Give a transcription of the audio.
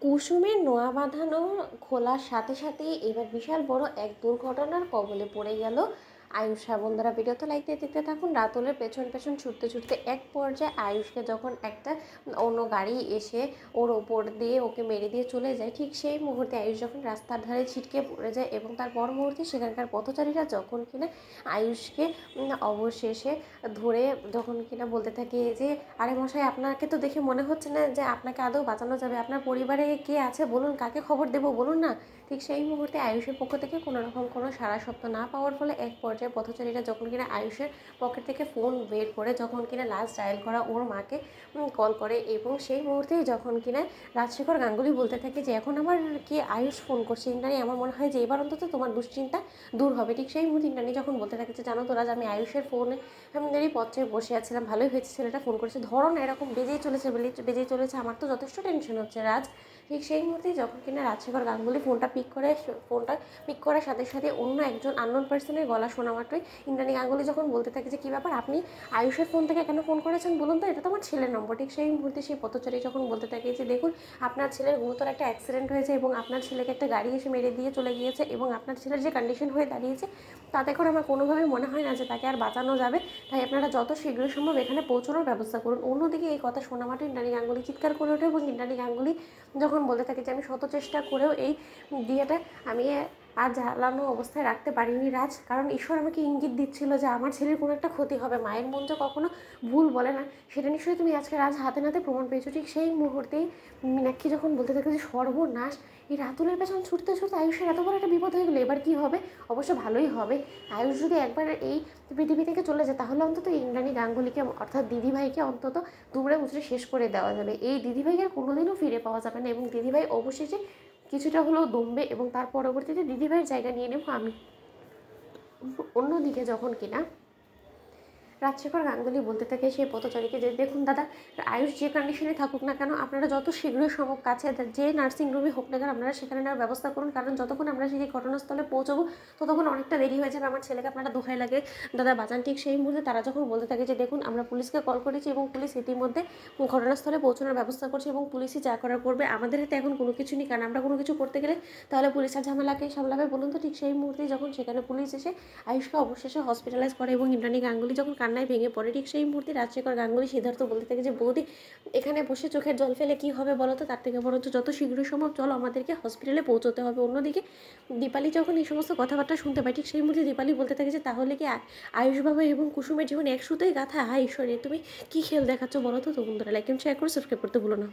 কুসুমের নোয়া বাঁধানো খোলার সাথে সাথেই এবার বিশাল বড় এক দুর্ঘটনার কবলে পড়ে গেল আয়ুষা। বন্ধুরা ভিডিওতে লাইক দিয়ে দেখতে থাকুন। রাতুলের পেছন পেছন ছুটতে ছুটতে এক পর্যায়ে আয়ুষকে যখন একটা অন্য গাড়ি এসে ওর ওপর দিয়ে ওকে মেরে দিয়ে চলে যায়, ঠিক সেই মুহূর্তে আয়ুষ যখন রাস্তার ধারে ছিটকে পড়ে যায় এবং তার পর মুহূর্তে সেখানকার পথচারীরা যখন কিনা আয়ুষকে অবশেষে ধরে যখন কিনা বলতে থাকে যে আরে মশাই, আপনাকে তো দেখে মনে হচ্ছে না যে আপনাকে আদৌ বাঁচানো যাবে, আপনার পরিবারে কে আছে বলুন, কাকে খবর দেবো বলুন না। ঠিক সেই মুহূর্তে আয়ুষের পক্ষ থেকে কোনো রকম কোনো সাড়া শব্দ না পাওয়ার ফলে এক পর্যায়ে পথচারীরা যখন কিনা আয়ুষের পকেট থেকে ফোন বের করে যখন কিনা লাস্ট ডায়াল করা ওর মাকে কল করে, এবং সেই মুহূর্তেই যখন কিনা রাজশেখর গাঙ্গুলি বলতে থাকে যে এখন আমার কি আয়ুষ ফোন করছে ইন্দ্রাণী, আমার মনে হয় যে এবার অন্তত তোমার দুশ্চিন্তা দূর হবে। ঠিক সেই মুহূর্তে ইন্দ্রাণী যখন বলতে থাকে যে জানো তো রাজ, আমি আয়ুষের ফোনে এই পথে বসে আছিলাম, ভালোই হয়েছে ছেলেটা ফোন করেছে, ধরো না এরকম বেজেই চলেছে, আমার তো যথেষ্ট টেনশন হচ্ছে রাজ। ঠিক সেই মুহূর্তেই যখন কিনা রাজশেখর গাঙ্গুলি ফোনটা পিক করার সাথে সাথে অন্য একজন আননোন পার্সনের গলা শোনা মাত্রই ইন্দ্রাণী গাঙ্গুলি যখন বলতে থাকে যে কী ব্যাপার, আপনি আয়ুষের ফোন থেকে কেন ফোন করেছেন বলুন তো, এটা তো আমার ছেলের নম্বর। ঠিক সেই মুহূর্তে সেই পথচারী যখন বলতে থাকে যে দেখুন, আপনার ছেলের গুরুতর একটা অ্যাক্সিডেন্ট হয়েছে এবং আপনার ছেলেকে একটা গাড়ি এসে মেরে দিয়ে চলে গিয়েছে, এবং আপনার ছেলের যে কন্ডিশন হয়ে দাঁড়িয়েছে তাতে করে আমার কোনোভাবে মনে হয় না যে তাকে আর বাঁচানো যাবে, তাই আপনারা যত শীঘ্র সম্ভব এখানে পৌঁছানোর ব্যবস্থা করুন। অন্যদিকে এই কথা শোনা মাত্র ইন্দ্রাণী গাঙ্গুলি চিৎকার করে ওঠে এবং ইন্দ্রাণী গাঙ্গুলি যখন বলতে থাকে যে আমি শত চেষ্টা করেও এই দিয়েটা আমি আর জ্বালানো অবস্থায় রাখতে পারিনি রাজ, কারণ ঈশ্বর আমাকে ইঙ্গিত দিচ্ছিল যে আমার ছেলের কোনো একটা ক্ষতি হবে, মায়ের মন যে কখনো ভুল বলে না সেটা নিশ্চয়ই তুমি আজকে রাজ হাতে নাতে প্রমাণ পেয়েছো। ঠিক সেই মুহূর্তেই মীনাক্ষী যখন বলতে থাকে যে সর্বনাশ, এই রাতুলের পেছন ছুটতে ছুটতে আয়ুষের এত বড় একটা বিপদ হয়ে গেলো, এবার কী হবে? অবশ্য ভালোই হবে, আয়ুষ যদি একবার এই পৃথিবী থেকে চলে যায় তাহলে অন্তত ইন্দ্রাণী গাঙ্গুলিকে অর্থাৎ দিদিভাইকে অন্তত দুমড়ে মুচড়ে শেষ করে দেওয়া যাবে, এই দিদিভাইকে আর কোনোদিনও ফিরে পাওয়া যাবে না, এবং দিদিভাই অবশেষে কিছুটা হলেও দমবে এবং তার পরবর্তীতে দিদিভাইয়ের জায়গা নিয়ে নেব আমি। অন্যদিকে যখন কিনা রাজশেখর গাঙ্গুলি বলতে থাকে সেই পথচারীকে যে দেখুন দাদা, আয়ুষ যে কন্ডিশনে থাকুক না কেন আপনারা যত শীঘ্রই সম্ভব কাছে যে নার্সিংহোমে হোক না কেন আপনারা সেখানে নেওয়ার ব্যবস্থা করুন, কারণ যতক্ষণ আমরা সেই ঘটনাস্থলে পৌঁছবো ততক্ষণ অনেকটা দেরি হয়ে যাবে, আমার ছেলেকে আপনারা দোহাই লাগে দাদা বাঁচান। ঠিক সেই মুহূর্তে তারা যখন বলতে থাকে যে দেখুন, আমরা পুলিশকে কল করেছি এবং পুলিশ ইতিমধ্যে ঘটনাস্থলে পৌঁছানোর ব্যবস্থা করছে এবং পুলিশই যা করার করবে, আমাদের হাতে এখন কোনো কিছু নেই, কারণ আমরা কোনো কিছু করতে গেলে তাহলে পুলিশের ঝামেলাকে সামলাবে বলুন তো। ঠিক সেই মুহূর্তেই যখন সেখানে পুলিশ এসে আয়ুষকে অবশেষে হসপিটালাইজ করে এবং ইন্দ্রাণী গাঙ্গুলি যখন কান্নায় ভেঙে পড়ে, ঠিক সেই মুহূর্তে রাজশেখর গাঙ্গুলি সিদ্ধার্থ বলতে থাকে যে বৌদি, এখানে বসে চোখের জল ফেলে কী হবে বলো তো, তার থেকে বরঞ্চ যত শীঘ্র সম্ভব চলো আমাদেরকে হসপিটালে পৌঁছতে হবে। অন্যদিকে দীপালি যখন এই সমস্ত কথাবার্তা শুনতে পায়, ঠিক সেই মুহূর্তে দীপালি বলতে থাকে যে তাহলে কি আয়ুষবাবু এবং কুসুমের জীবন এক সুতোই গাথা? হায় ঈশ্বরে, তুমি কী খেল দেখাচ্ছ বলো তো। বন্ধুরা লাইক এন্ড শেয়ার করে সাবস্ক্রাইব করতে ভুলো না।